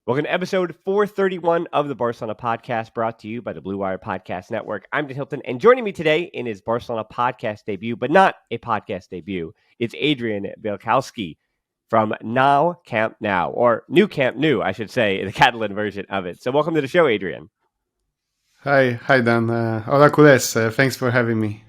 Welcome to episode 431 of the Barcelona podcast, brought to you by the Blue Wire Podcast Network. I'm Dan Hilton, and joining me today in his Barcelona podcast debut, but not a podcast debut, it's Adrian Bialkowski from Now Camp Now, or New Camp New, I should say, the Catalan version of it. So welcome to the show, Adrian. Hi Dan. Hola, culés. Thanks for having me.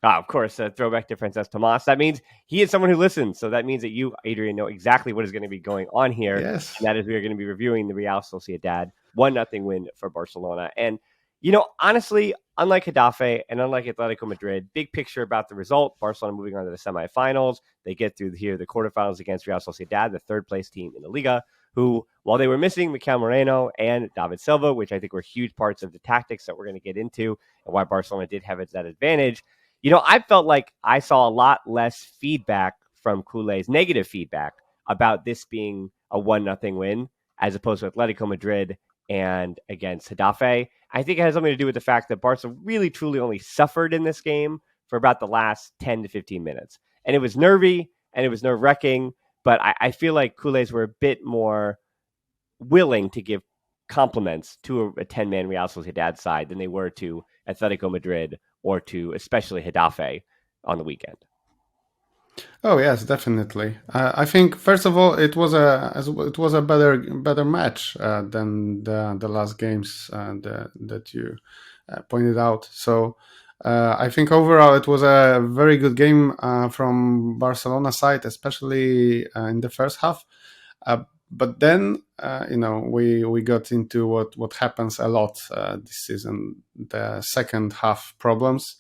Of course, throwback to Frances Tomas. That means he is someone who listens. So that means that you, Adrian, know exactly what is going to be going on here. Yes. And that is we are going to be reviewing the Real Sociedad 1-0 win for Barcelona. And, honestly, unlike Getafe and unlike Atletico Madrid, big picture about the result, Barcelona moving on to the semifinals. They get through here the quarterfinals against Real Sociedad, the third place team in the Liga, who, while they were missing Mikel Moreno and David Silva, which I think were huge parts of the tactics that we're going to get into and why Barcelona did have that advantage, I felt like I saw a lot less feedback from culés, negative feedback about this being a 1-0 win as opposed to Atletico Madrid and against Getafe. I think it has something to do with the fact that Barca really truly only suffered in this game for about the last 10 to 15 minutes. And it was nervy and it was nerve-wracking, but I feel like culés were a bit more willing to give compliments to a 10-man Real Sociedad side than they were to Atletico Madrid or to especially Getafe on the weekend. Oh yes, definitely. I think first of all, it was a better match than the last games that you pointed out. So I think overall it was a very good game from Barcelona side, especially in the first half. But then we got into what happens a lot this season: the second half problems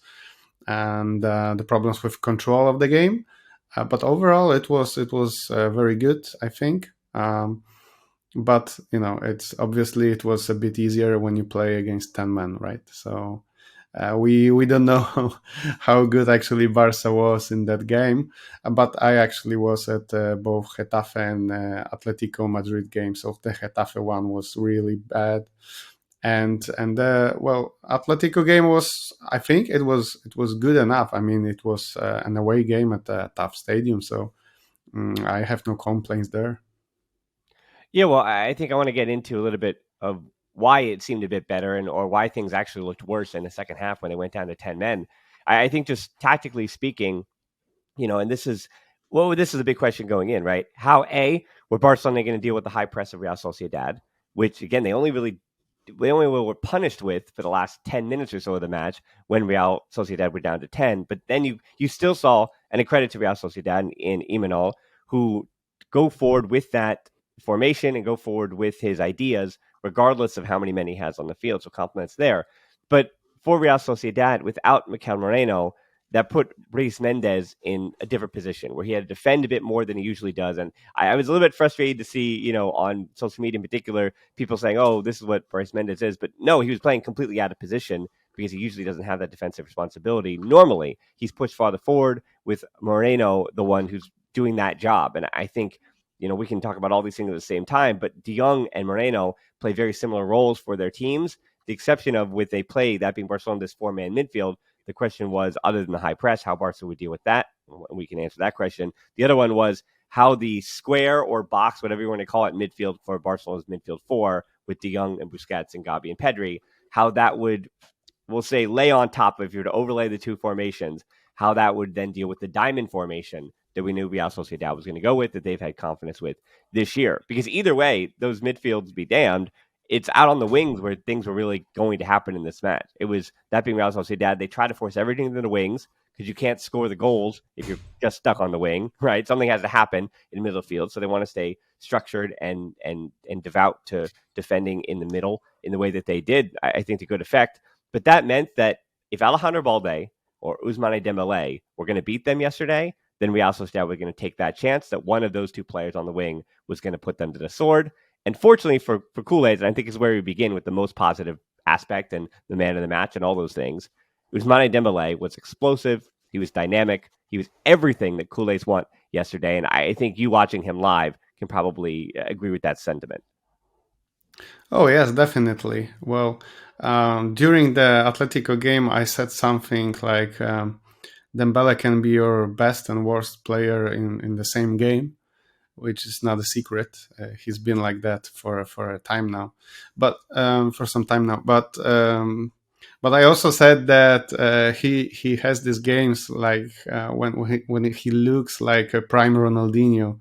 and the problems with control of the game. But overall, it was very good, I think. But it's obviously it was a bit easier when you play against 10 men, right? So we don't know how good actually Barca was in that game, but I actually was at both Getafe and Atletico Madrid games. So the Getafe one was really bad. And Atletico game was, I think it was good enough. I mean, it was an away game at a tough stadium, so I have no complaints there. Yeah, well, I think I want to get into a little bit of why it seemed a bit better or why things actually looked worse in the second half when they went down to 10 men. I think just tactically speaking, and this is a big question going in, right? How were Barcelona going to deal with the high press of Real Sociedad, which again they only were punished with for the last 10 minutes or so of the match when Real Sociedad were down to 10. But then you still saw, and a credit to Real Sociedad in Imanol, who go forward with that formation and go forward with his ideas, regardless of how many men he has on the field. So compliments there. But for Real Sociedad, without Mikel Moreno, that put Brice Mendes in a different position where he had to defend a bit more than he usually does. And I was a little bit frustrated to see, on social media in particular, people saying, oh, this is what Brice Mendes is. But no, he was playing completely out of position because he usually doesn't have that defensive responsibility. Normally, he's pushed farther forward with Moreno, the one who's doing that job. And I think, we can talk about all these things at the same time, but De Jong and Moreno play very similar roles for their teams. The exception of with they play, that being Barcelona, this 4-man midfield, the question was, other than the high press, how Barca would deal with that. We can answer that question. The other one was how the square or box, whatever you want to call it, midfield for Barcelona's midfield 4 with De Jong and Busquets and Gavi and Pedri, how that would, we'll say, lay on top of, if you were to overlay the two formations, how that would then deal with the diamond formation that we knew Real Sociedad was going to go with, that they've had confidence with this year. Because either way, those midfields be damned, it's out on the wings where things were really going to happen in this match. It was, that being Real Sociedad, they try to force everything into the wings because you can't score the goals if you're just stuck on the wing, right? Something has to happen in the middle of the field. So they want to stay structured and devout to defending in the middle in the way that they did, I think, to good effect. But that meant that if Alejandro Balde or Ousmane Dembele were going to beat them yesterday, then Real Sociedad was going to take that chance that one of those two players on the wing was going to put them to the sword. And fortunately for culés, and I think is where we begin with the most positive aspect and the man of the match and all those things, Ousmane Dembele was explosive. He was dynamic. He was everything that culés want yesterday. And I think you watching him live can probably agree with that sentiment. Oh, yes, definitely. Well, during the Atletico game, I said something like Dembele can be your best and worst player in the same game, which is not a secret. He's been like that for a time now, but for some time now. But I also said that he has these games like when he looks like a prime Ronaldinho,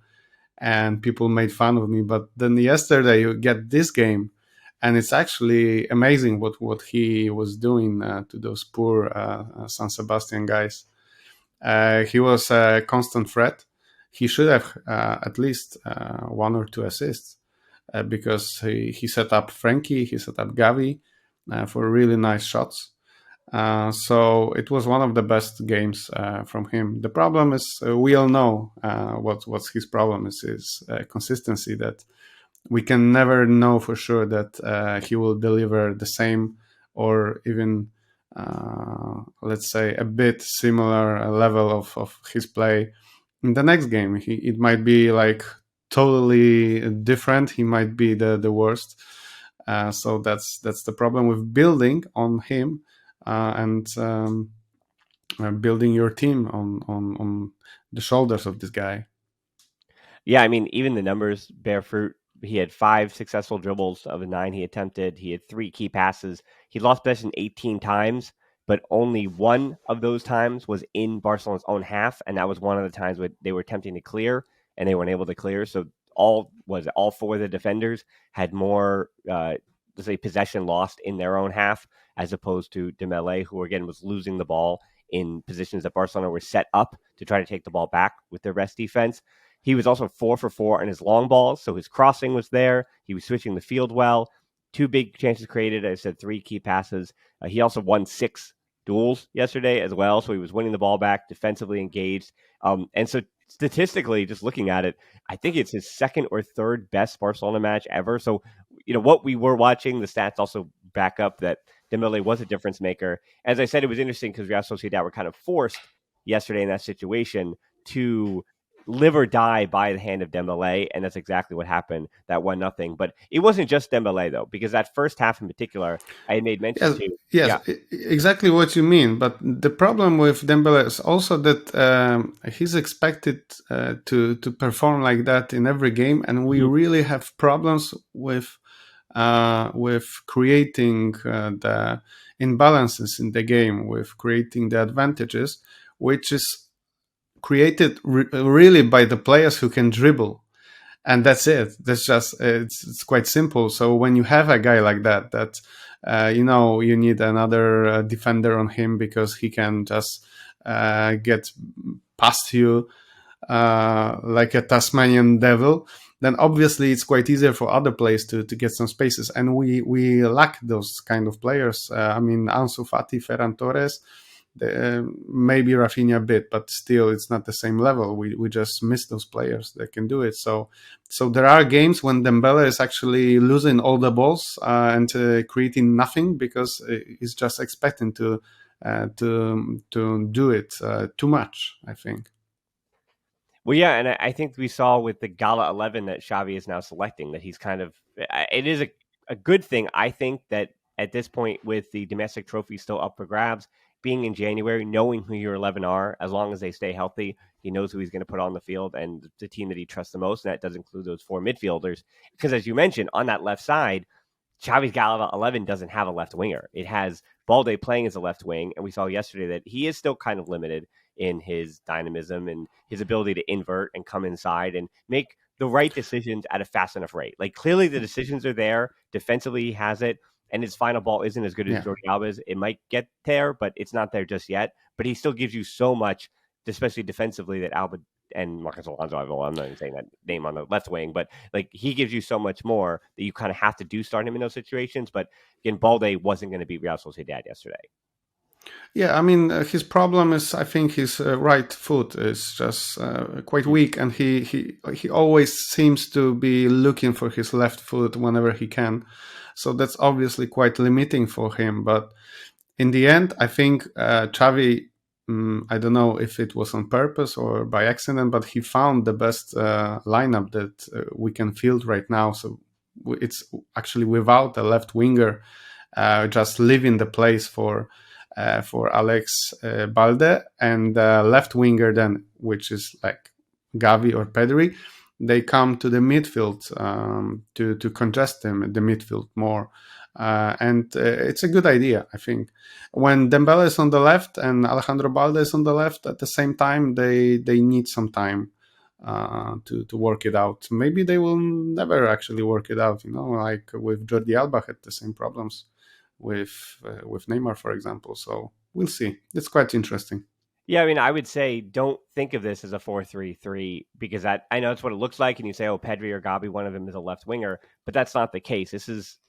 and people made fun of me. But then yesterday you get this game, and it's actually amazing what he was doing to those poor San Sebastian guys. He was a constant threat. He should have at least one or two assists because he set up Frankie, he set up Gavi for really nice shots. So it was one of the best games from him. The problem is we all know what's his problem is consistency. That we can never know for sure that he will deliver the same or even let's say a bit similar level of his play in the next game. It might be like totally different. He might be the worst. So that's the problem with building on him and building your team on the shoulders of this guy. Yeah, I mean, even the numbers bear fruit. He had 5 successful dribbles of the 9 he attempted. He had 3 key passes. He lost possession 18 times, but only one of those times was in Barcelona's own half, and that was one of the times where they were attempting to clear and they weren't able to clear. So all 4 of the defenders had more, let's say, possession lost in their own half, as opposed to Dembele, who again was losing the ball in positions that Barcelona were set up to try to take the ball back with their rest defense. He was also 4 for 4 on his long balls, so his crossing was there. He was switching the field well. 2 big chances created. I said 3 key passes. He also won 6 duels yesterday as well, so he was winning the ball back, defensively engaged. And so statistically, just looking at it, I think it's his second or third best Barcelona match ever. So, what we were watching, the stats also back up that Dembele was a difference maker. As I said, it was interesting because Real Sociedad were kind of forced yesterday in that situation to live or die by the hand of Dembele, and that's exactly what happened. That 1-0. But it wasn't just Dembele though, because that first half in particular, I had made mention Yes, to. yes, Yeah, exactly what you mean. But the problem with Dembele is also that he's expected to perform like that in every game, and we really have problems with creating the imbalances in the game, with creating the advantages, which is created really by the players who can dribble, and that's it. That's just it's quite simple. So when you have a guy like that you need another defender on him because he can just get past you like a Tasmanian devil, then obviously it's quite easier for other players to get some spaces, and we lack those kind of players. I mean, Ansu Fati, Ferran Torres, maybe Rafinha a bit, but still it's not the same level. We just miss those players that can do it. So there are games when Dembele is actually losing all the balls and creating nothing because he's just expecting to do it too much, I think. well, yeah, and I think we saw with the Gala 11 that Xavi is now selecting that he's kind of. It is a good thing, I think, that at this point with the domestic trophy still up for grabs, being in January, knowing who your 11 are, as long as they stay healthy, he knows who he's going to put on the field and the team that he trusts the most, and that does include those 4 midfielders. Because as you mentioned, on that left side, Xavi's Gala 11 doesn't have a left winger. It has Balde playing as a left wing, and we saw yesterday that he is still kind of limited in his dynamism and his ability to invert and come inside and make the right decisions at a fast enough rate. Like clearly the decisions are there. Defensively, he has it, and his final ball isn't as good as Jordi Alba's. It might get there, but it's not there just yet. But he still gives you so much, especially defensively, that Alba and Marcos Alonso, I'm not even saying that name on the left wing, but like he gives you so much more that you kind of have to do start him in those situations. But again, Balde wasn't going to beat Real Sociedad yesterday. Yeah, I mean, his problem is, I think, his right foot is just quite weak, and he always seems to be looking for his left foot whenever he can. So that's obviously quite limiting for him. But in the end, I think Xavi, I don't know if it was on purpose or by accident, but he found the best lineup that we can field right now. So it's actually without a left winger, just leaving the place for Alex Balde, and left winger then, which is like Gavi or Pedri. they come to the midfield to congest them the midfield more. And it's a good idea, I think. When Dembele is on the left and Alejandro Balde is on the left at the same time, they need some time to work it out. Maybe they will never actually work it out. Like with Jordi Alba had the same problems with Neymar, for example. So we'll see. It's quite interesting. Yeah, I mean, I would say don't think of this as a 4-3-3 because I know that's what it looks like, and you say, oh, Pedri or Gavi, one of them is a left winger, but that's not the case.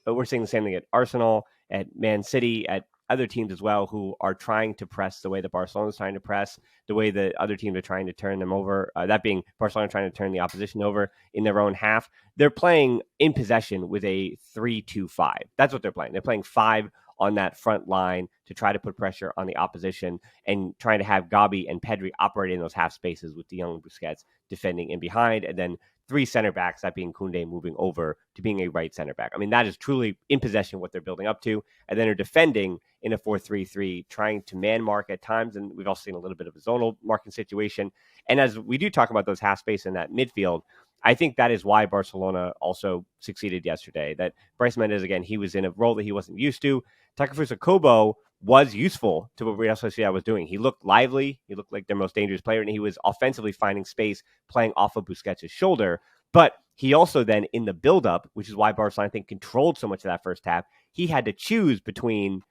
We're seeing the same thing at Arsenal, at Man City, at other teams as well, who are trying to press the way that Barcelona is trying to press, the way that other teams are trying to turn them over. That being Barcelona trying to turn the opposition over in their own half. They're playing in possession with a 3-2-5. That's what they're playing. They're playing five on that front line to try to put pressure on the opposition and trying to have Gavi and Pedri operating in those half spaces with De Jong and Busquets defending in behind, and then three center backs, that being Koundé moving over to being a right center back. I mean, that is truly in possession what they're building up to, and then they're defending in a 4-3-3, trying to man mark at times, and we've also seen a little bit of a zonal marking situation. And as we do talk about those half space in that midfield, I think that is why Barcelona also succeeded yesterday. That Bryce Mendes, again, he was in a role that he wasn't used to. Takefusa Kobo was useful to what Real Sociedad was doing. He looked lively. He looked like their most dangerous player, and he was offensively finding space, playing off of Busquets' shoulder. But he also then, in the build-up, which is why Barcelona, I think, controlled so much of that first half, he had to choose between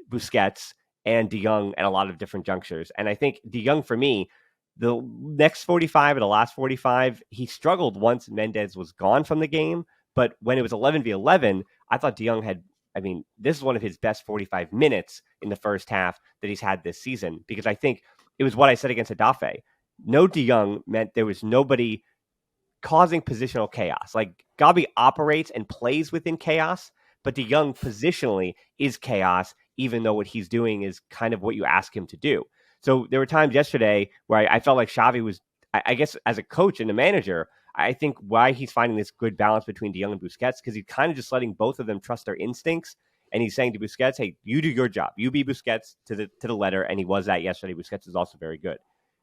Busquets and De Jong at a lot of different junctures. And I think De Jong, for me, the next 45 or the last 45, he struggled once Mendes was gone from the game. But when it was 11v11, I thought De Jong had, I mean, this is one of his best 45 minutes in the first half that he's had this season, because I think it was what I said against Adafe. No De Jong meant there was nobody causing positional chaos. Like Gavi operates and plays within chaos, but De Jong positionally is chaos, even though what he's doing is kind of what you ask him to do. So there were times yesterday where I felt like Xavi was, I guess, as a coach and a manager, I think why he's finding this good balance between De Jong and Busquets, because he's kind of just letting both of them trust their instincts. And he's saying to Busquets, hey, you do your job. You be Busquets to the letter. And he was that yesterday. Busquets is also very good.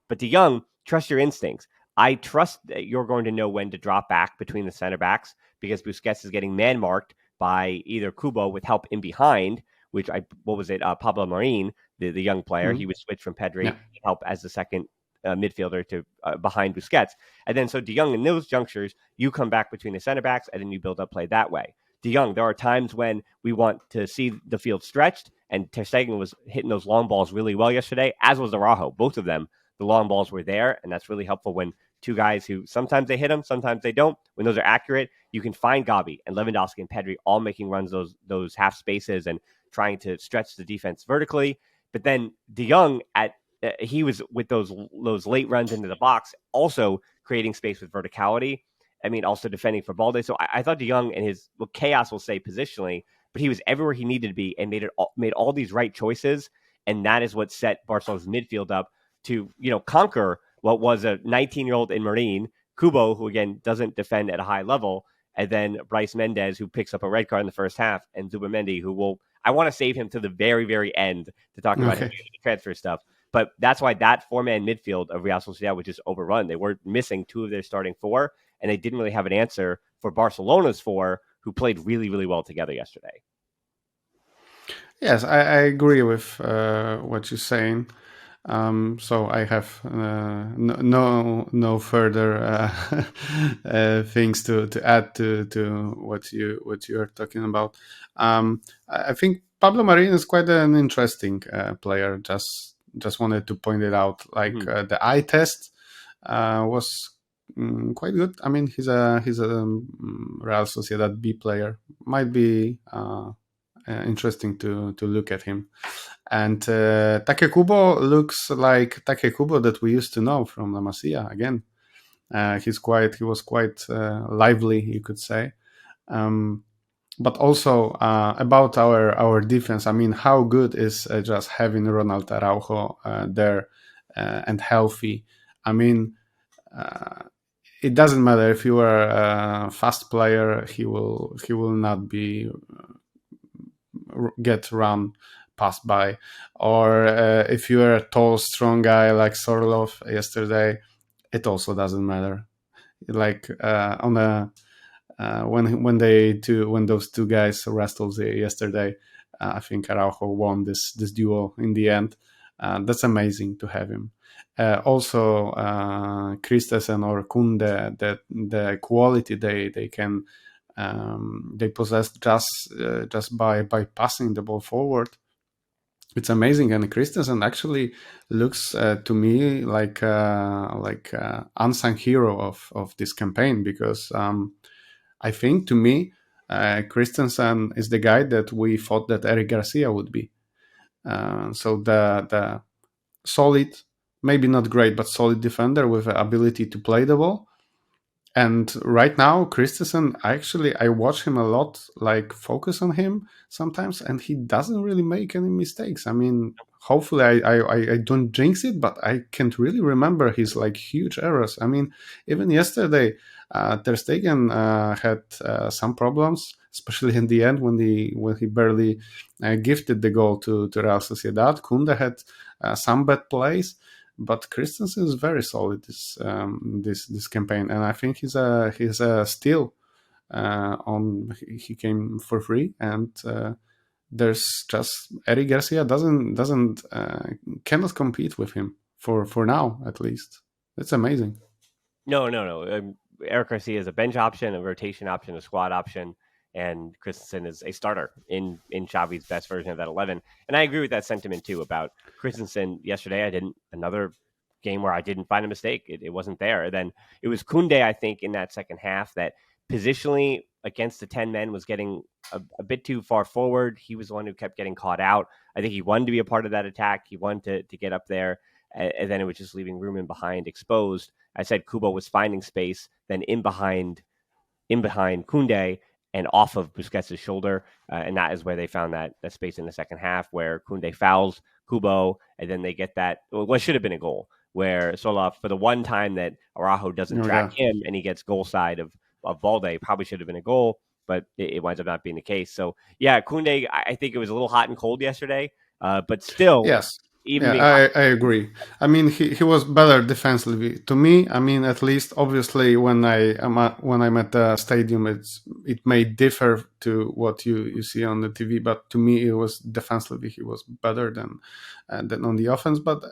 But De Jong, trust your instincts. I trust that you're going to know when to drop back between the center backs, because Busquets is getting man marked by either Kubo with help in behind, Pablo Marin, the young player. Mm-hmm. He was switched from Pedri to help as the second midfielder to behind Busquets. And then so De Jong, in those junctures, you come back between the center backs and then you build up play that way. De Jong, there are times when we want to see the field stretched, and Ter Stegen was hitting those long balls really well yesterday, as was Araujo. Both of them, the long balls were there, and that's really helpful when two guys who sometimes they hit them, sometimes they don't. When those are accurate, you can find Gavi and Lewandowski and Pedri all making runs those half spaces and trying to stretch the defense vertically. But then De Jong, he was with those late runs into the box, also creating space with verticality. I mean, also defending for Balde. So I thought De Jong and his chaos will say positionally, but he was everywhere he needed to be and made all these right choices. And that is what set Barcelona's midfield up to, conquer what was a 19-year-old in Marin, Kubo, who again doesn't defend at a high level, and then Bryce Mendes, who picks up a red card in the first half, and Zubimendi, I want to save him to the very, very end to talk about transfer stuff. But that's why that four-man midfield of Real Sociedad was just overrun. They were missing two of their starting four, and they didn't really have an answer for Barcelona's four, who played really, really well together yesterday. Yes, I agree with what you're saying. So I have no further things to add to what you are talking about. I think Pablo Marin is quite an interesting player. Just wanted to point it out. Like the eye test was quite good. I mean, he's a Real Sociedad B player. Might be interesting to look at him. And Takekubo looks like Takekubo that we used to know from La Masia. Again, he was quite lively, you could say. But also about our defense. I mean, how good is just having Ronald Araujo there and healthy? I mean, it doesn't matter if you are a fast player; he will not be get run passed by, or if you're a tall, strong guy like Sorlov yesterday, it also doesn't matter. like on a when those two guys wrestled yesterday. I think Araujo won this duel in the end. That's amazing to have him. Also, Christensen or Kunde, that the quality they can they possess just by passing the ball forward. It's amazing, and Christensen actually looks to me like unsung hero of this campaign, because I think, to me, Christensen is the guy that we thought that Eric Garcia would be. So the solid, maybe not great, but solid defender with the ability to play the ball. And right now, Christensen, actually, I watch him a lot, like focus on him sometimes, and he doesn't really make any mistakes. I mean, hopefully, I don't jinx it, but I can't really remember his like huge errors. I mean, even yesterday, Ter Stegen had some problems, especially in the end when he barely gifted the goal to Real Sociedad. Kunde had some bad plays, but Christensen is very solid this campaign, and I think he's a steal. On he came for free, and there's just Eric Garcia doesn't cannot compete with him for now, at least. It's amazing. No, no, no. Eric Garcia is a bench option, a rotation option, a squad option, and Christensen is a starter in Xavi's best version of that 11. And I agree with that sentiment too about Christensen. Yesterday, I didn't another game where I didn't find a mistake. It wasn't there. Then it was Kunde, I think, in that second half that positionally against the 10 men was getting a bit too far forward. He was the one who kept getting caught out. I think he wanted to be a part of that attack. He wanted to get up there, and then it was just leaving room in behind exposed. I said Kubo was finding space, then in behind Kunde and off of Busquets' shoulder. And that is where they found that space in the second half where Kunde fouls Kubo, and then they get what should have been a goal, where Solaf, for the one time that Araujo doesn't Oh track yeah. him and he gets goal side of Balde, probably should have been a goal, but it winds up not being the case. So, yeah, Kunde, I think it was a little hot and cold yesterday, but still, Yes. even Yeah, being hot. I agree. I mean, he was better defensively. To me, I mean, at least obviously when I'm at the stadium, it may differ to what you see on the TV. But to me, it was defensively he was better than on the offense. But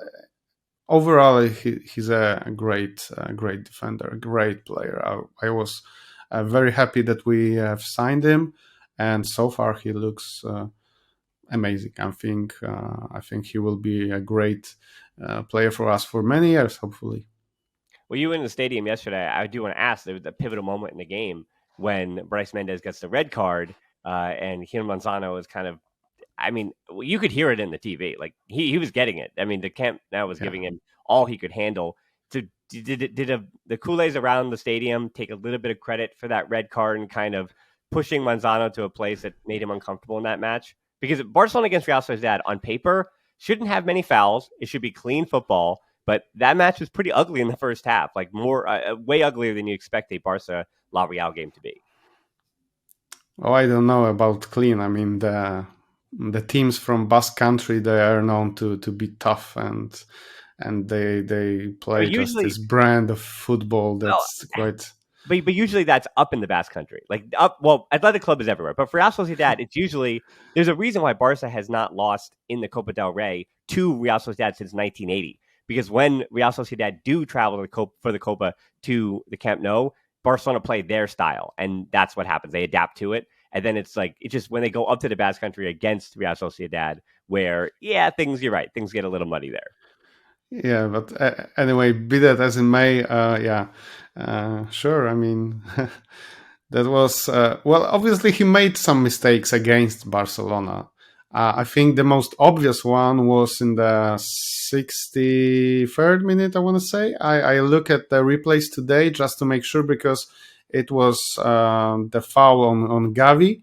overall, he's a great defender, a great player. I was very happy that we have signed him, and so far he looks. Amazing. I think he will be a great player for us for many years, hopefully. Well, you were in the stadium yesterday. I do want to ask, there was a pivotal moment in the game when Bryce Mendez gets the red card, and Gil Manzano is kind of, I mean, you could hear it in the TV. Like he was getting it. I mean, the camp now was Yeah. giving him all he could handle. So the Kool-Aids around the stadium take a little bit of credit for that red card and kind of pushing Manzano to a place that made him uncomfortable in that match? Because Barcelona against Real Sociedad on paper shouldn't have many fouls. It should be clean football. But that match was pretty ugly in the first half, like more way uglier than you expect a Barca La Real game to be. Oh, I don't know about clean. I mean, the teams from Basque Country, they are known to be tough, and they But play just usually, this brand of football well, that's quite. but usually that's up in the Basque Country. Like up, well, Athletic Club is everywhere, but for Real Sociedad, it's usually there's a reason why Barca has not lost in the Copa del Rey to Real Sociedad since 1980. Because when Real Sociedad do travel to for the Copa to the Camp Nou, Barcelona play their style, and that's what happens. They adapt to it, and then it's like it's just when they go up to the Basque Country against Real Sociedad, where yeah, you're right, things get a little muddy there. Yeah, but anyway, be that as it may, yeah, sure. I mean, that was well. Obviously, he made some mistakes against Barcelona. I think the most obvious one was in the 63rd minute. I want to say I look at the replays today just to make sure, because it was the foul on Gavi,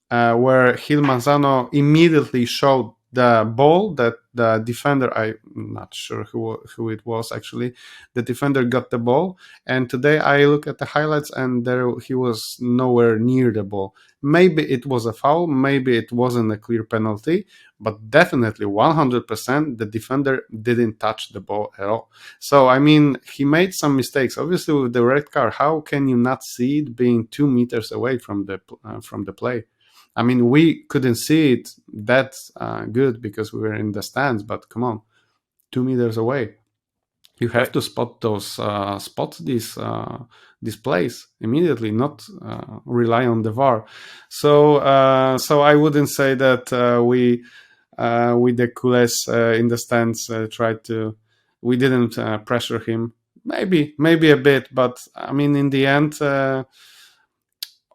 where Gil Manzano immediately showed the ball that the defender, I'm not sure who it was actually, the defender got the ball. And today I look at the highlights and there he was nowhere near the ball. Maybe it was a foul, maybe it wasn't a clear penalty, but definitely 100% the defender didn't touch the ball at all. So I mean, he made some mistakes. Obviously, with the red card, how can you not see it being 2 meters away from the play? I mean, we couldn't see it that good because we were in the stands. But come on, 2 meters away, you have But to spot those these plays immediately, not rely on the VAR. So I wouldn't say that we with the Kules in the stands tried to. We didn't pressure him. Maybe a bit, but I mean, in the end,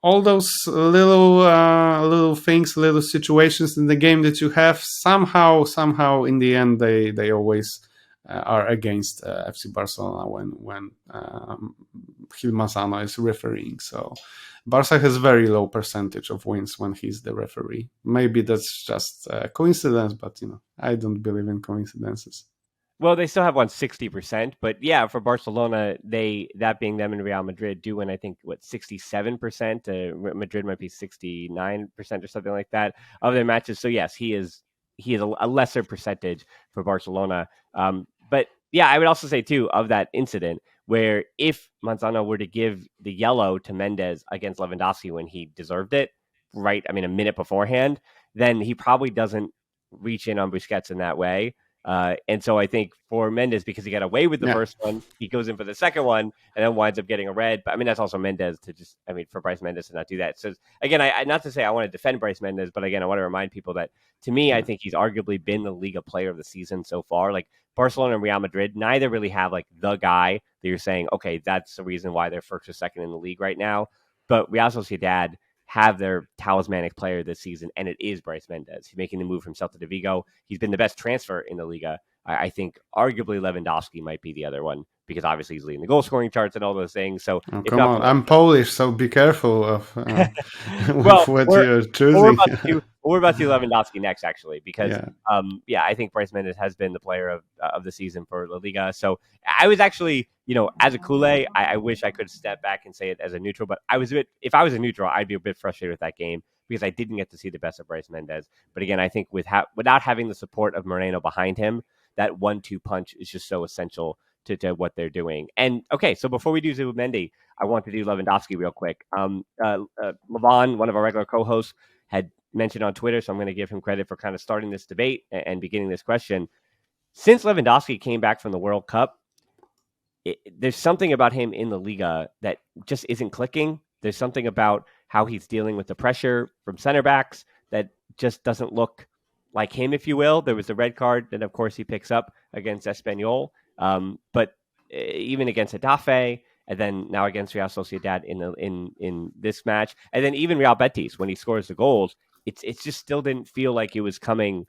all those little things, little situations in the game that you have, somehow in the end, they always are against FC Barcelona when Gil Manzano is refereeing. So Barca has very low percentage of wins when he's the referee. Maybe that's just a coincidence, but I don't believe in coincidences. well, they still have won 60%, but yeah, for Barcelona, that being them and Real Madrid do win. I think 67%. Madrid might be 69% or something like that of their matches. So yes, he is a lesser percentage for Barcelona. But yeah, I would also say too of that incident where if Manzano were to give the yellow to Mendes against Lewandowski when he deserved it, right? I mean, a minute beforehand, then he probably doesn't reach in on Busquets in that way. And so I think for Mendes, because he got away with the Yeah. first one, he goes in for the second one and then winds up getting a red. But I mean, that's also Mendes for Bryce Mendes to not do that. So again, I not to say I want to defend Bryce Mendes, but again, I want to remind people that to me, I Yeah. think he's arguably been the Liga player of the season so far. Like Barcelona and Real Madrid, neither really have like the guy that you're saying, okay, that's the reason why they're first or second in the league right now. But Real Sociedad have their talismanic player this season, and it is Bryce Mendes. He's making the move from Celta de Vigo. He's been the best transfer in the Liga. I think arguably Lewandowski might be the other one because obviously he's leading the goal scoring charts and all those things. So Oh, it's come not on. I'm Polish, so be careful of with well, what we're you're well, we're choosing. about to do we're about to do Lewandowski next, actually, because Yeah. yeah, I think Bryce Mendes has been the player of the season for La Liga. So I was actually, as a Kool-Aid, I wish I could step back and say it as a neutral, but if I was a neutral, I'd be a bit frustrated with that game because I didn't get to see the best of Bryce Mendes. But again, I think without having the support of Moreno behind him, that 1-2 punch is just so essential to what they're doing. And okay, so before we do Zubimendi, I want to do Lewandowski real quick. Levon, one of our regular co-hosts, had mentioned on Twitter, so I'm going to give him credit for kind of starting this debate and beginning this question. Since Lewandowski came back from the World Cup, there's something about him in the Liga that just isn't clicking. There's something about how he's dealing with the pressure from center backs that just doesn't look like him, if you will. There was the red card that, of course, he picks up against Espanyol, but even against Hetafe, and then now against Real Sociedad in this match, and then even Real Betis when he scores the goals, it's just still didn't feel like it was coming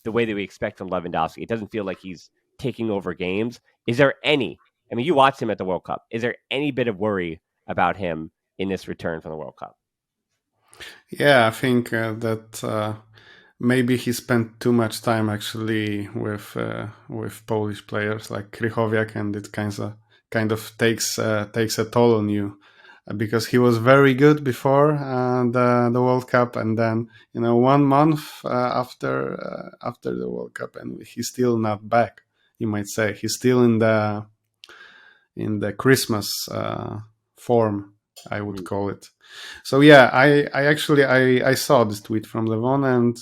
the way that we expect from Lewandowski. It doesn't feel like he's taking over games. Is there any? I mean, you watched him at the World Cup. Is there any bit of worry about him in this return from the World Cup? Yeah, I think that maybe he spent too much time actually with Polish players like Krychowiak, and it kind of takes a toll on you because he was very good before the World Cup, and then 1 month after the World Cup, and he's still not back. You might say he's still in the Christmas form, I would Mhm. call it. So yeah, I actually I saw this tweet from Levon, and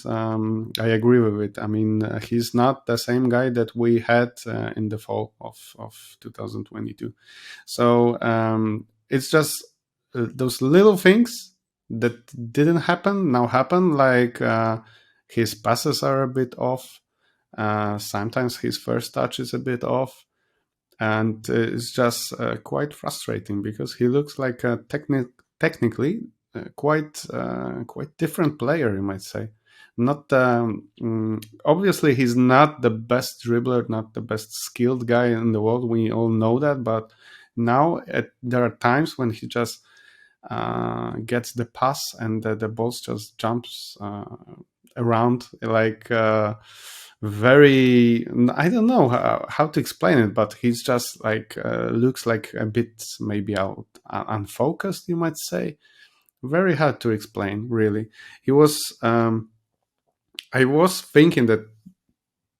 I agree with it. I mean, he's not the same guy that we had in the fall of 2022. So it's just those little things that didn't happen now happen. Like his passes are a bit off. Sometimes his first touch is a bit off, and it's just quite frustrating because he looks like a technically quite different player, you might say. Not obviously he's not the best dribbler, not the best skilled guy in the world. We all know that, but now there are times when he just gets the pass and the ball just jumps around, like very, I don't know how to explain it, but he's just like looks like a bit maybe out unfocused, you might say. Very hard to explain, really. He was. I was thinking that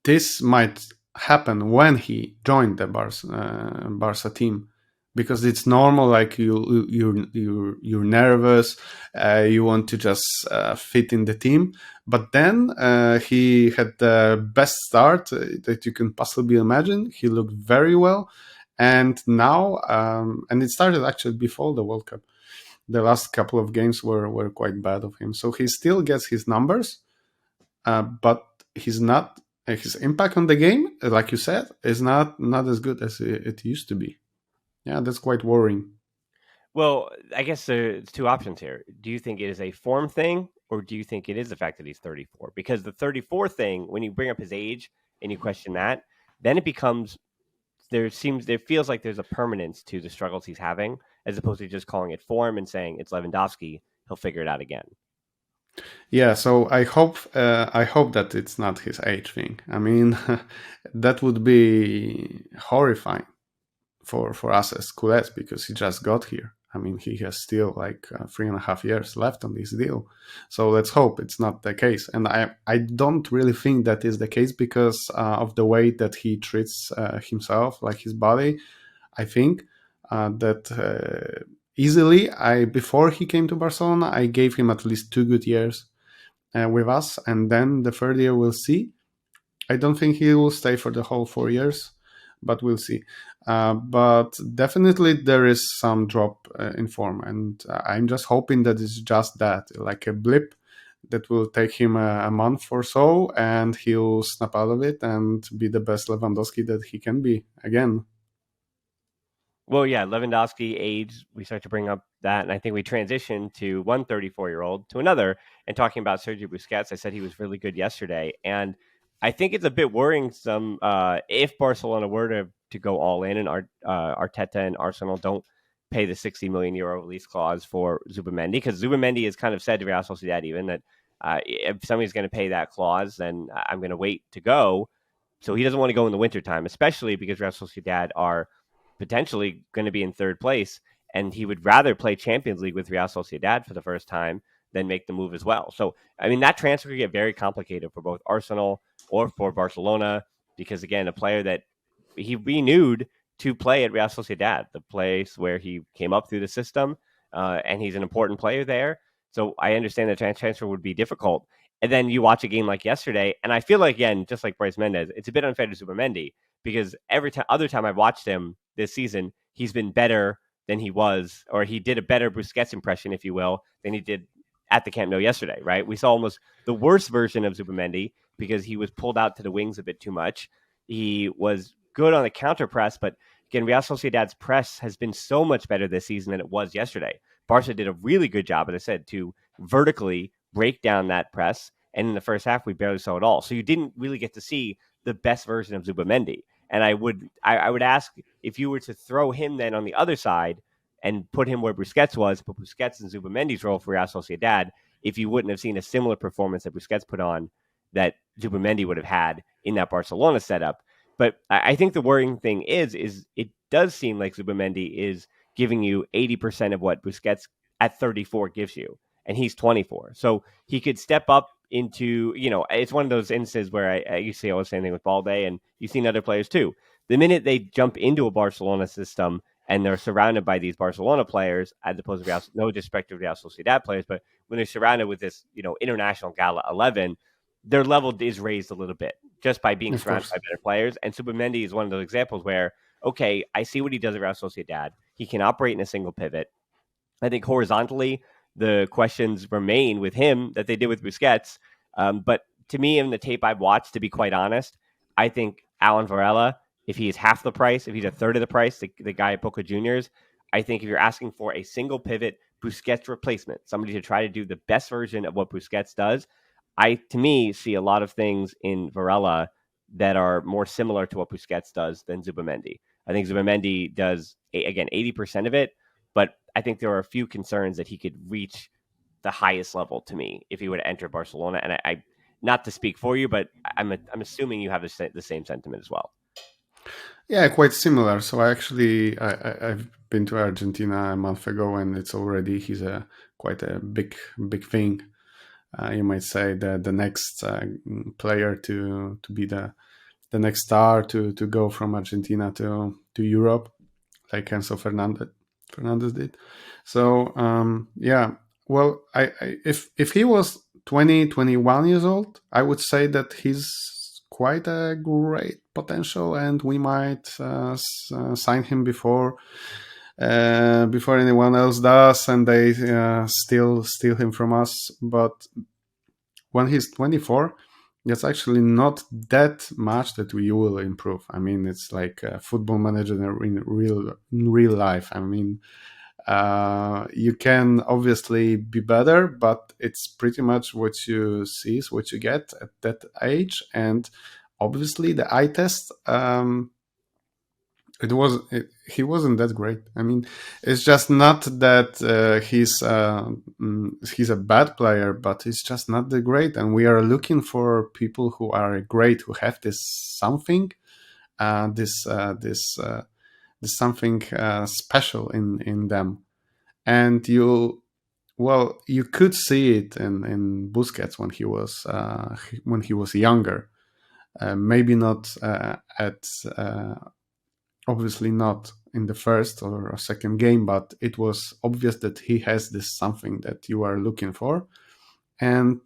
this might happen when he joined the Barca team, because it's normal. Like you're nervous, you want to just fit in the team. But then he had the best start that you can possibly imagine. He looked very well, and now and it started actually before the World Cup. The last couple of games were quite bad of him. So he still gets his numbers, but he's not his impact on the game, like you said, is not as good as it used to be. Yeah, that's quite worrying. Well, I guess there's two options here. Do you think it is a form thing, or do you think it is the fact that he's 34? Because the 34 thing, when you bring up his age and you question that, then it becomes there feels like there's a permanence to the struggles he's having, as opposed to just calling it form and saying it's Lewandowski, he'll figure it out again. Yeah, so I hope that it's not his age thing. I mean, that would be horrifying for us as culés, because he just got here. I mean, he has still like 3.5 years left on this deal. So let's hope it's not the case. And I don't really think that is the case, because of the way that he treats himself, like his body. I think that easily, I before he came to Barcelona, I gave him at least 2 good years with us, and then the third year we'll see. I don't think he will stay for the whole 4 years, but we'll see. But definitely there is some drop in form, and I'm just hoping that it's just that, like a blip that will take him a month or so, and he'll snap out of it and be the best Lewandowski that he can be again. Well, yeah, Lewandowski age, we start to bring up that, and I think we transition to one 34-year-old to another, and talking about Sergio Busquets. I said he was really good yesterday, and I think it's a bit worrisome if Barcelona were to go all in, and Arteta and Arsenal don't pay the 60 million euro release clause for Zubimendi, because Zubimendi has kind of said to Real Sociedad even that if somebody's going to pay that clause, then I'm going to wait to go. So he doesn't want to go in the wintertime, especially because Real Sociedad are potentially going to be in third place, and he would rather play Champions League with Real Sociedad for the first time than make the move as well. So, I mean, that transfer could get very complicated for both Arsenal or for Barcelona, because, again, a player that he renewed to play at Real Sociedad, the place where he came up through the system, and he's an important player there. So I understand the transfer would be difficult. And then you watch a game like yesterday, and I feel like, again, just like Bryce Mendez, it's a bit unfair to Zubimendi, because every other time I've watched him this season, he's been better than he was, or he did a better Busquets impression, if you will, than he did at the Camp Nou yesterday, right? We saw almost the worst version of Zubimendi because he was pulled out to the wings a bit too much. He was good on the counter press, but again, Real Sociedad's press has been so much better this season than it was yesterday. Barca did a really good job, as I said, to vertically break down that press. And in the first half, we barely saw it all. So you didn't really get to see the best version of Zubimendi. And I would ask, if you were to throw him then on the other side and put him where Busquets was, put Busquets in Zubimendi's role for Real Sociedad, if you wouldn't have seen a similar performance that Busquets put on that Zubimendi would have had in that Barcelona setup. But I think the worrying thing is it does seem like Zubimendi is giving you 80% of what Busquets at 34 gives you, and he's 24. So he could step up into, it's one of those instances where I used to say always same thing with Balde, and you've seen other players too. The minute they jump into a Barcelona system and they're surrounded by these Barcelona players, as opposed to Real, no disrespect to Real Sociedad players, but when they're surrounded with this, international Gala 11, their level is raised a little bit just by being Of surrounded course. by better players. And Zubimendi is one of those examples where, okay, I see what he does at Real Sociedad. He can operate in a single pivot. I think horizontally, the questions remain with him that they did with Busquets. But to me, in the tape I've watched, to be quite honest, I think Alan Varela, if he is half the price, if he's a third of the price, the guy at Boca Juniors, I think if you're asking for a single pivot Busquets replacement, somebody to try to do the best version of what Busquets does, I, to me, see a lot of things in Varela that are more similar to what Busquets does than Zubimendi. I think Zubimendi does, again, 80% of it, but I think there are a few concerns that he could reach the highest level to me if he would enter Barcelona. And not to speak for you, but I'm assuming you have the same sentiment as well. Yeah, quite similar. So I've been to Argentina a month ago, and it's already he's a quite a big thing. You might say that the next player to be the next star to go from Argentina to Europe, like Enzo Fernandez did. So yeah, well, if he was 21 years old, I would say that he's quite a great potential, and we might sign him before anyone else does, and they still steal him from us. But when he's 24, that's actually not that much that we will improve. I mean, it's like a football manager in real life. I mean, you can obviously be better, but it's pretty much what you see is what you get at that age. And obviously, the eye test, he wasn't that great. I mean, it's just not that he's a bad player, but it's just not that great. And we are looking for people who are great, who have this something, this something special in them. And you could see it in Busquets when he was younger. Maybe not at obviously not in the first or second game, but it was obvious that he has this something that you are looking for. And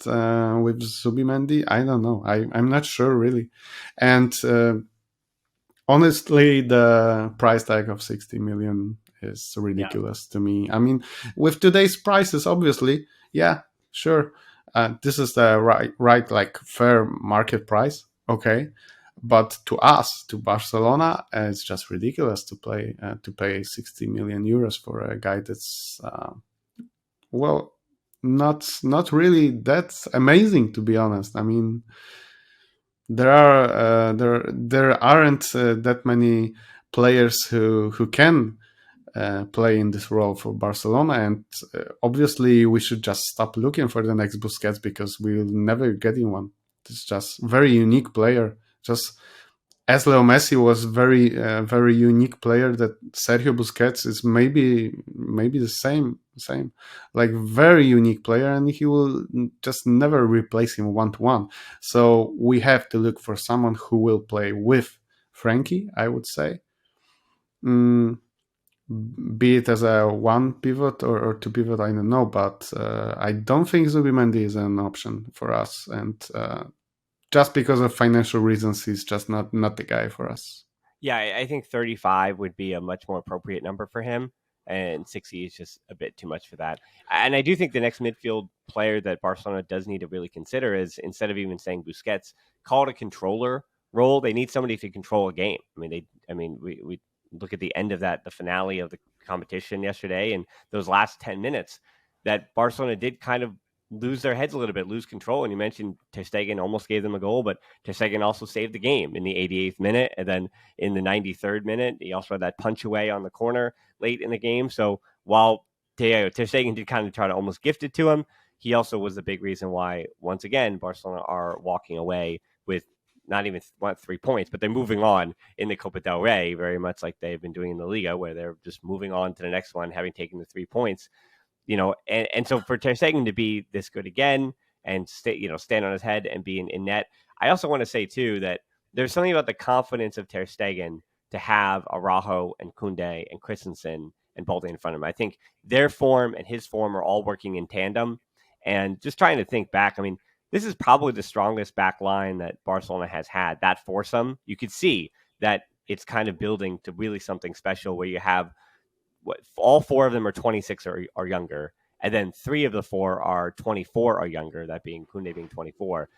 with Zubimendi, I don't know. I'm not sure really. And honestly, the price tag of 60 million is Yeah. ridiculous to me. I mean, with today's prices, obviously, yeah, sure. This is the right, like fair market price. Okay. But to us, to Barcelona, it's just ridiculous to pay 60 million euros for a guy that's well, not really that amazing, to be honest. I mean, there aren't that many players who can play in this role for Barcelona, and obviously we should just stop looking for the next Busquets because we'll never get in one. It's just very unique player. Just as Leo Messi was very unique player, that Sergio Busquets is maybe the same, like very unique player, and he will just never replace him 1-1. So we have to look for someone who will play with Frankie, I would say. Mm, be it as a one pivot or two pivot, I don't know, but I don't think Zubimendi is an option for us, and just because of financial reasons, he's just not the guy for us. Yeah, I think 35 would be a much more appropriate number for him, and 60 is just a bit too much for that. And I do think the next midfield player that Barcelona does need to really consider is, instead of even saying Busquets, call it a controller role. They need somebody to control a game. We look at the end of that, the finale of the competition yesterday, and those last 10 minutes that Barcelona did kind of lose their heads a little bit, lose control. And you mentioned Ter Stegen almost gave them a goal, but Ter Stegen also saved the game in the 88th minute, and then in the 93rd minute, he also had that punch away on the corner late in the game. So while Ter Stegen did kind of try to almost gift it to him, he also was the big reason why, once again, Barcelona are walking away with not even 3 points, but they're moving on in the Copa del Rey, very much like they've been doing in the Liga, where they're just moving on to the next one, having taken the 3 points. And so for Ter Stegen to be this good again and stand on his head and be in net. I also want to say too that there's something about the confidence of Ter Stegen to have Araujo and Koundé and Christensen and Balde in front of him. I think their form and his form are all working in tandem. And just trying to think back, I mean, this is probably the strongest back line that Barcelona has had. That foursome, you could see that it's kind of building to really something special where you have all four of them are 26 or younger, and then three of the four are 24 or younger, that being Koundé being 24.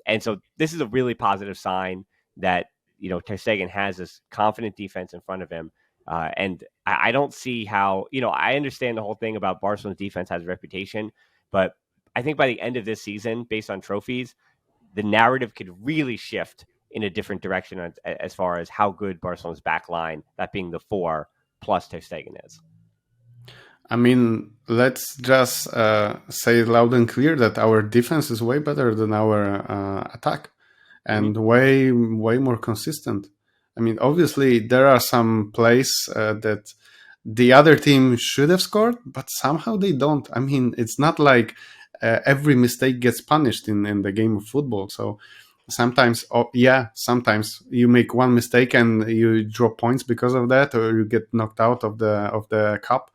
And so this is a really positive sign that, Ter Stegen has this confident defense in front of him. And I don't see how, I understand the whole thing about Barcelona's defense has a reputation, but I think by the end of this season, based on trophies, the narrative could really shift in a different direction as far as how good Barcelona's back line, that being the four, plus Ter Stegen is. I mean, let's just say it loud and clear that our defense is way better than our attack, Hmm. and way more consistent. I mean, obviously there are some plays that the other team should have scored, but somehow they don't. I mean, it's not like every mistake gets punished in the game of football. So sometimes, oh, yeah, sometimes you make one mistake and you drop points because of that, or you get knocked out of the cup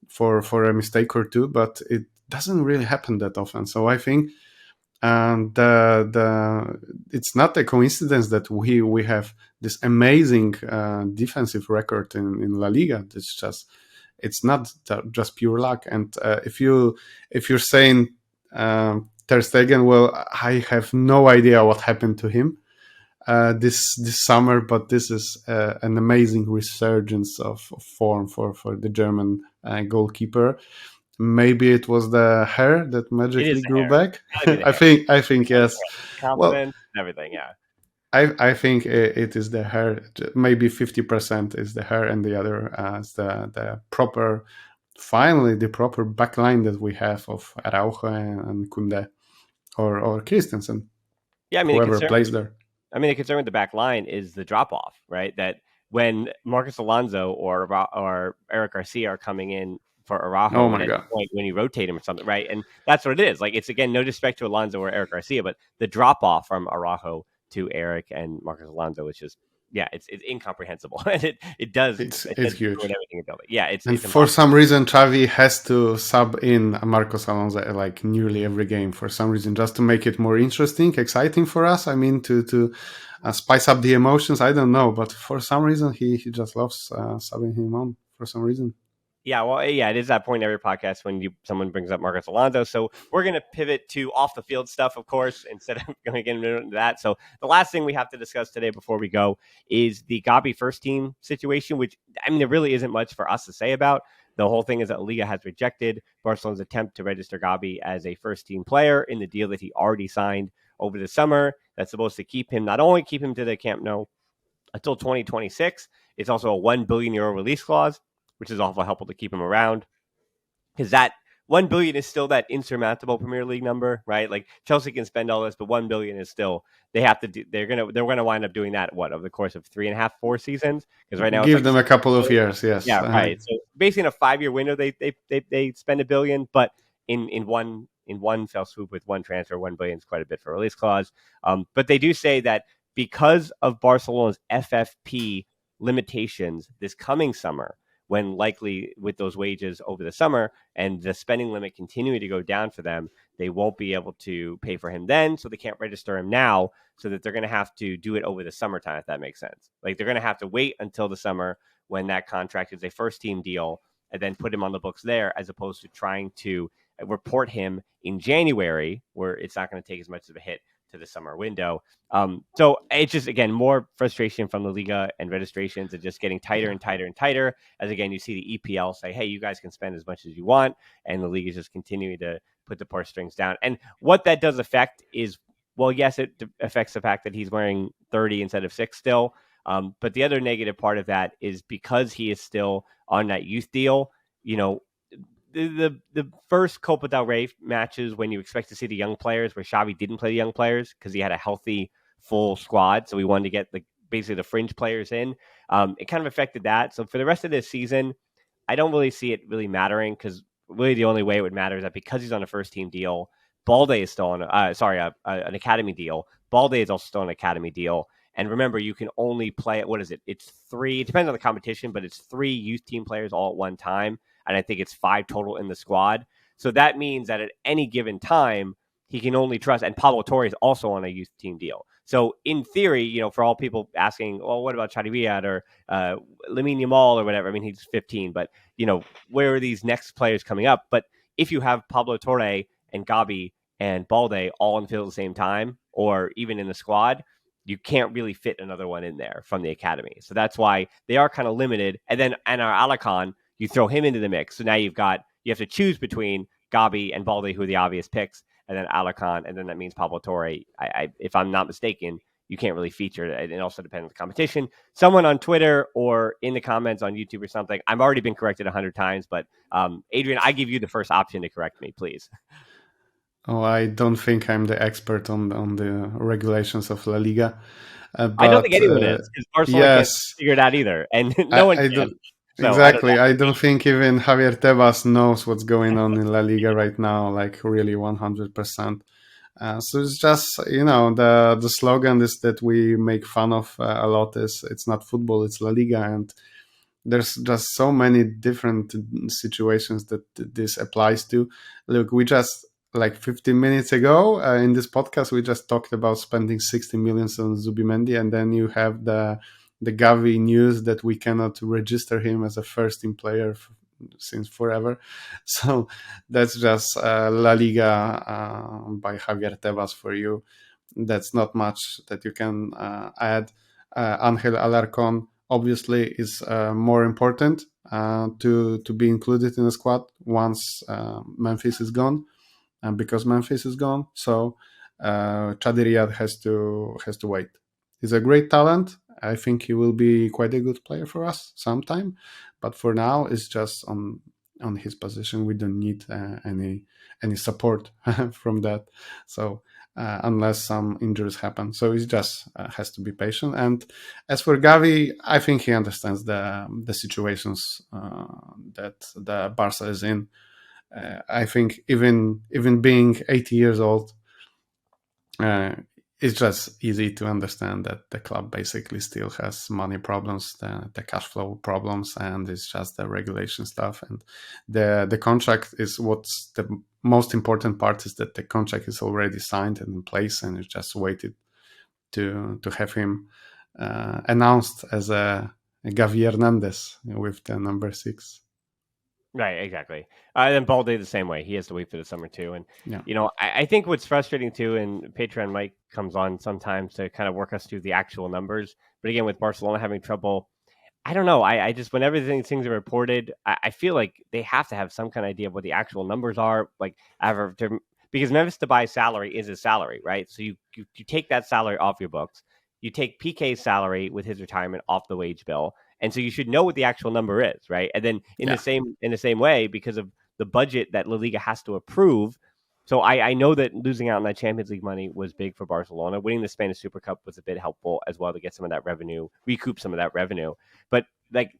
for a mistake or two. But it doesn't really happen that often. So I think the it's not a coincidence that we have this amazing defensive record in La Liga. It's not just pure luck. And if you're saying Ter Stegen, well, I have no idea what happened to him this summer, but this is an amazing resurgence of form for the German goalkeeper. Maybe it was the hair that It is magically the grew hair. back. Gotta be the hair. I think yes. Well, Confidence and everything. Yeah. I think it is the hair. Maybe 50% is the hair, and the other is the proper. Finally, the proper backline that we have of Araujo and Kunde or Christensen, Yeah. whoever plays there. The concern with the back line is the drop off, right? That when Marcus Alonso or Eric Garcia are coming in for Oh Araujo at my any god! point when you rotate him or something, right? And that's what it is. Like, it's, again, no disrespect to Alonso or Eric Garcia, but the drop off from Araujo to Eric and Marcus Alonso is just, yeah, it's incomprehensible, and it does It's ruin huge. everything about it. Yeah, And it's for impossible. some reason, Xavi has to sub in Marcos Alonso like nearly every game for some reason, just to make it more interesting, exciting for us. I mean, to spice up the emotions. I don't know, but for some reason, he just loves subbing him on for some reason. Yeah, well, yeah, it is that point in every podcast when someone brings up Marcos Alonso. So we're going to pivot to off the field stuff, of course, instead of going to get into that. So the last thing we have to discuss today before we go is the Gavi first team situation, which, I mean, there really isn't much for us to say about. The whole thing is that Liga has rejected Barcelona's attempt to register Gavi as a first team player in the deal that he already signed over the summer. That's supposed to keep him, not only keep him to the Camp Nou until 2026, it's also a €1 billion release clause, which is awful helpful to keep him around, because that 1 billion is still that insurmountable Premier League number, right? Like, Chelsea can spend all this, but 1 billion is still, they have to do. They're gonna wind up doing that over the course of 3.5, 4 seasons, because right now it's Give like them a couple of years, yes. yeah, right. So basically, in a 5 year window, they spend 1 billion, but in one fell swoop with one transfer, 1 billion is quite a bit for a release clause. But they do say that because of Barcelona's FFP limitations this coming summer, when likely with those wages over the summer and the spending limit continuing to go down for them, they won't be able to pay for him then, so they can't register him now. So that they're going to have to do it over the summertime, if that makes sense. Like, they're going to have to wait until the summer when that contract is a first team deal and then put him on the books there, as opposed to trying to report him in January, where it's not going to take as much of a hit to the summer window. So it's just, again, more frustration from the Liga and registrations, and just getting tighter and tighter and tighter. As, again, you see the EPL say, hey, you guys can spend as much as you want. And the league is just continuing to put the purse strings down. And what that does affect is, well, yes, it affects the fact that he's wearing 30 instead of 6 still. But the other negative part of that is, because he is still on that youth deal, you know, the first Copa del Rey matches, when you expect to see the young players, where Xavi didn't play the young players because he had a healthy full squad, so we wanted to get basically the fringe players in. It kind of affected that. So for the rest of this season, I don't really see it really mattering, because really the only way it would matter is that because he's on a first team deal, Balde is still on an academy deal. Balde is also still on an academy deal. And remember, you can only play what is it? It's 3. It depends on the competition, but it's 3 youth team players all at one time, and I think it's 5 total in the squad. So that means that at any given time, he can only trust. And Pablo Torre is also on a youth team deal. So in theory, for all people asking, well, what about Chadiviat or Lamine Yamal or whatever? I mean, he's 15, but where are these next players coming up? But if you have Pablo Torre and Gavi and Balde all in the field at the same time, or even in the squad, you can't really fit another one in there from the academy. So that's why they are kind of limited. And then Anar Alakan, you throw him into the mix. So now you have to choose between Gavi and Balde, who are the obvious picks, and then Alakan, and then that means Pablo Torre. If I'm not mistaken, you can't really feature it. It also depends on the competition. Someone on Twitter or in the comments on YouTube or something. I've already been corrected 100 times, but Adrian, I give you the first option to correct me, please. Oh, I don't think I'm the expert on the regulations of La Liga, I don't think but anyone is because Barcelona can't yes, figure it out either, and no one I can. don't So I don't know. exactly. I don't think even Javier Tebas knows what's going on in La Liga right now, like really 100%. So it's just the slogan is that we make fun of a lot is it's not football, it's La Liga, and there's just so many different situations that this applies to. Look, we just like 15 minutes ago in this podcast we just talked about spending 60 millions on Zubimendi, and then you have the Gavi news that we cannot register him as a first team player since forever. So that's just La Liga by Javier Tebas for you. That's not much that you can add. Angel Alarcon obviously is more important to be included in the squad once Memphis is gone, and because Memphis is gone, so Chadi Riyad has to wait. He's a great talent. I think he will be quite a good player for us sometime, but for now, it's just on his position. We don't need any support from that. So unless some injuries happen, so he just has to be patient. And as for Gavi, I think he understands the situations that the Barca is in. I think even being 80 years old, uh, it's just easy to understand that the club basically still has money problems, the cash flow problems, and it's just the regulation stuff. And the contract is what's the most important part, is that the contract is already signed and in place, and it's just waited to have him announced as a Gavi Hernandez with the number 6. Right, exactly. And Balde the same way. He has to wait for the summer too. And Yeah. I think what's frustrating too, and Patreon Mike comes on sometimes to kind of work us through the actual numbers. But again, with Barcelona having trouble, I don't know. I just whenever things are reported, I feel like they have to have some kind of idea of what the actual numbers are. Like because Memphis Depay's salary is his salary, right? So you take that salary off your books. You take PK's salary with his retirement off the wage bill, and so you should know what the actual number is, right? And then Yeah. in the same way, because of the budget that La Liga has to approve. So I know that losing out on that Champions League money was big for Barcelona. Winning the Spanish Super Cup was a bit helpful as well to get some of that revenue, recoup some of that revenue. But like,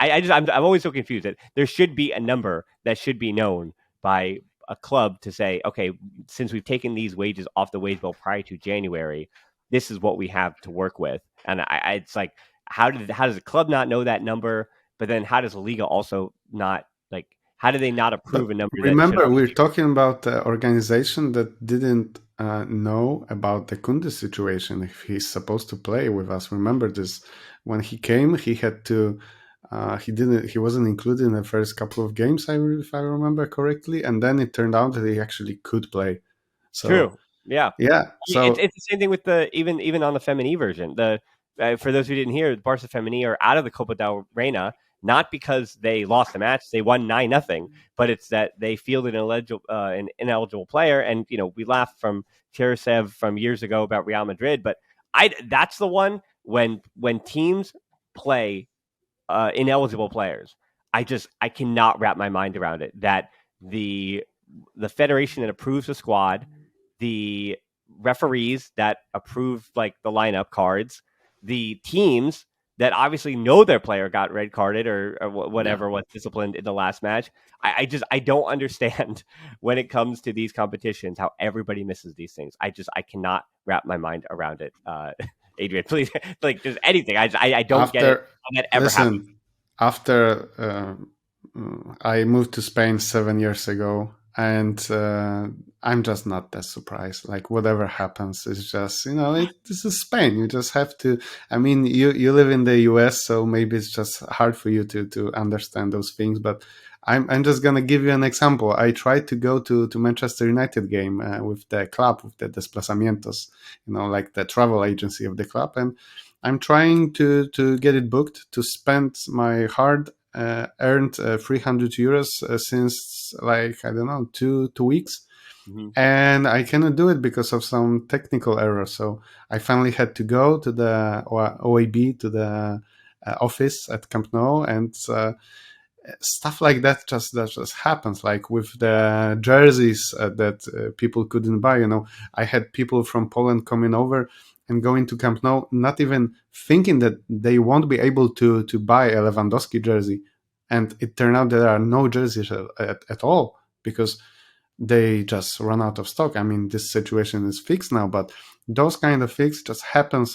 I'm always so confused that there should be a number that should be known by a club to say, okay, since we've taken these wages off the wage bill prior to January, this is what we have to work with. And it's like, how does the club not know that number? But then how does La Liga also not like? How do they not approve But a number that should remember, already we're be? talking about the organization that didn't know about the Kunde situation, if he's supposed to play with us. Remember this, when he came, he had to. He wasn't included in the first couple of games, if I remember correctly, and then it turned out that he actually could play. So True. Yeah. yeah, so It's the same thing with the even on the Femini version. The for those who didn't hear, Barça Femini are out of the Copa del Reina not because they lost the match; they won 9-0, but it's that they fielded an ineligible player. And we laughed from Cherisev from years ago about Real Madrid, but that's the one when teams play ineligible players. I cannot wrap my mind around it that the the federation that approves the squad, the referees that approve like the lineup cards, the teams that obviously know their player got red carded or yeah. whatever was disciplined in the last match. I don't understand when it comes to these competitions how everybody misses these things. I cannot wrap my mind around it. Adrian, please, like just anything. I don't get it After how that ever happens. listen, after I moved to Spain 7 years ago, and I'm just not that surprised. Like whatever happens, it's just this is Spain. You just have to. I mean, you live in the US, so maybe it's just hard for you to understand those things. But I'm just gonna give you an example. I tried to go to Manchester United game with the club, with the Desplazamientos, like the travel agency of the club, and I'm trying to get it booked to spend my hard earned 300 euros since like I don't know 2 weeks, Hmm. and I cannot do it because of some technical error. So I finally had to go to the OAB, to the office at Camp Nou, and stuff like that just happens. Like with Yeah. the jerseys that people couldn't buy. I had people from Poland coming over and going to Camp Nou, not even thinking that they won't be able to buy a Lewandowski jersey, and it turned out there are no jerseys at all because they just run out of stock. I mean, this situation is fixed now, but those kind of fix just happen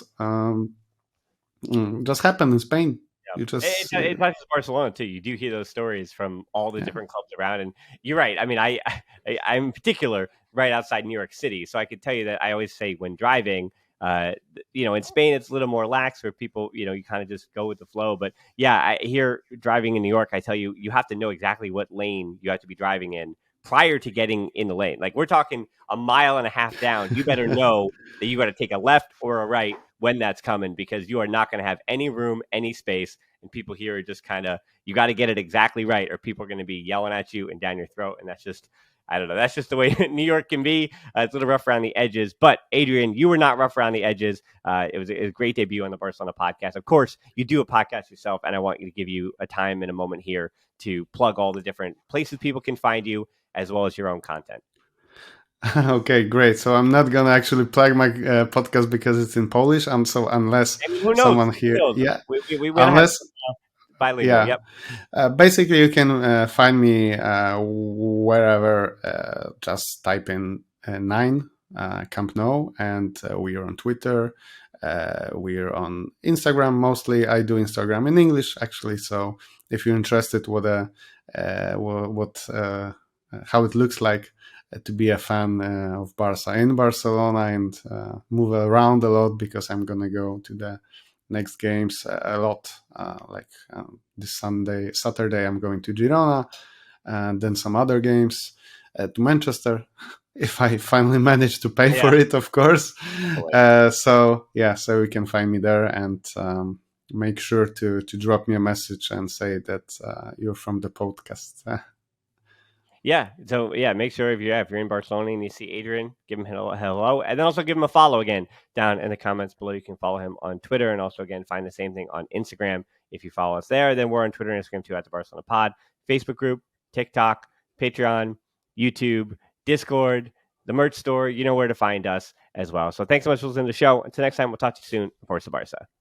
in Spain. Yeah. You just It's not just Barcelona too. You do hear those stories from all the yeah. different clubs around, and you're right. I mean, I'm in particular right outside New York City, so I could tell you that I always say when driving, in Spain it's a little more lax where people, you kind of just go with the flow. But yeah, I here driving in New York, I tell you, you have to know exactly what lane you have to be driving in prior to getting in the lane. Like we're talking a mile and a half down, you better know that you got to take a left or a right when that's coming because you are not going to have any room, any space. And people here are just kind of, you got to get it exactly right or people are going to be yelling at you and down your throat. And that's just, I don't know. That's just the way New York can be. It's a little rough around the edges. But Adrian, you were not rough around the edges. It was a great debut on the Barcelona podcast. Of course, you do a podcast yourself, and I want you to give you a time and a moment here to plug all the different places people can find you as well as your own content. Okay, great. So I'm not gonna actually plug my podcast because it's in Polish. So unless I mean, who knows? someone Who here, knows? yeah, We want to have unless some bilingual. yeah, Yep. basically you can find me wherever. Just type in nine Camp Nou, and we are on Twitter. We are on Instagram mostly. I do Instagram in English actually. So if you're interested what how it looks like to be a fan of Barca in Barcelona and move around a lot because I'm gonna go to the next games a lot. Like this Saturday, I'm going to Girona, and then some other games to Manchester. If I finally manage to pay Yeah. for it, of course. Totally. So yeah, so you can find me there and make sure to drop me a message and say that you're from the podcast. Yeah. So yeah, make sure if you're in Barcelona and you see Adrian, give him hello, and then also give him a follow again down in the comments below. You can follow him on Twitter, and also again find the same thing on Instagram if you follow us there. Then we're on Twitter and Instagram too at the Barcelona Pod, Facebook group, TikTok, Patreon, YouTube, Discord, the merch store. You know where to find us as well. So thanks so much for listening to the show. Until next time, we'll talk to you soon. Of course, the Barca.